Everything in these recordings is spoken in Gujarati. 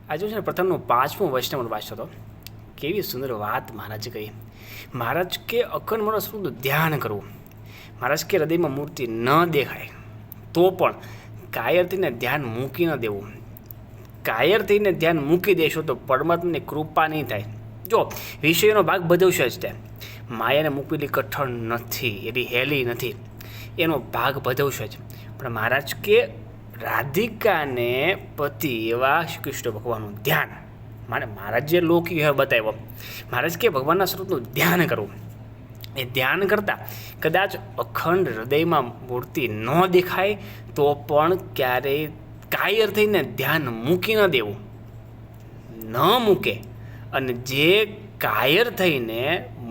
આજે છે ને પ્રથમનું 5મું વૈષ્ણવ વાંચતો હતો. કેવી સુંદર વાત મહારાજ કહી. મહારાજ કે અખંડ મનો સ્વરૂપનું ધ્યાન કરવું. મહારાજ કે હૃદયમાં મૂર્તિ ન દેખાય તો પણ કાયર થઈને ધ્યાન મૂકી ન દેવું. કાયર થઈને ધ્યાન મૂકી દેશો તો પરમાત્માની કૃપા નહીં થાય. જો વિષયનો ભાગ ભજવશે જ તે. માયાને મૂકવેલી કઠણ નથી, એની હેલી નથી, એનો ભાગ ભજવશે જ. પણ મહારાજ કે રાધિકાને પતિ એવા શ્રી કૃષ્ણ ભગવાનનું ધ્યાન મારે મહારાજ જે લૌકિક વ્યવહાર બતાવ્યો. મહારાજ કે ભગવાનના સ્વરૂપનું ધ્યાન કરવું. એ ધ્યાન કરતાં કદાચ અખંડ હૃદયમાં મૂર્તિ ન દેખાય તો પણ ક્યારેય કાયર થઈને ધ્યાન મૂકી ન દેવું. ન મૂકે અને જે કાયર થઈને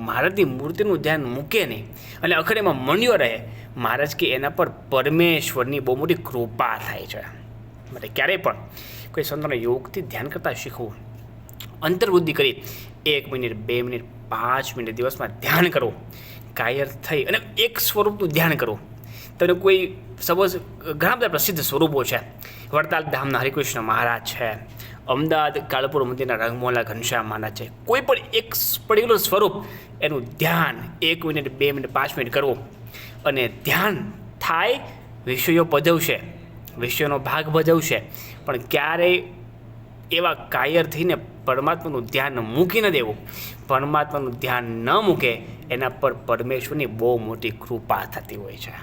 મહારાજની મૂર્તિનું ધ્યાન મૂકે નહીં અને અખંડ એમાં મંડ્યો રહે, મહારાજ કે એના પર પરમેશ્વરની બહુ મોટી કૃપા થાય છે. માટે ક્યારેય પણ કોઈ સંતોને યોગથી ધ્યાન કરતાં શીખવું. અંતર્બુદ્ધિ કરી 1 મિનિટ 2 મિનિટ 5 મિનિટ દિવસમાં ધ્યાન કરવું. કાયર થઈ અને એક સ્વરૂપનું ધ્યાન કરવું. તમને કોઈ સપોઝ ઘણા બધા પ્રસિદ્ધ સ્વરૂપો છે. વડતાલ ધામના હરિકૃષ્ણ મહારાજ છે, અમદાવાદ કાળપુર મંદિરના રંગમોલા ઘનશ્યામ મહારાજ છે. કોઈ પણ એક પર્ટિક્યુલર સ્વરૂપ એનું ધ્યાન 1 મિનિટ 2 મિનિટ 5 મિનિટ કરવું. અને ધ્યાન થાય, વિષયો ભજવશે, વિષયોનો ભાગ ભજવશે, પણ ક્યારેય એવા કાયર થઈને પરમાત્માનું ધ્યાન મૂકી ન દેવું. પરમાત્માનું ધ્યાન ન મૂકે એના પર પરમેશ્વરની બહુ મોટી કૃપા થતી હોય છે.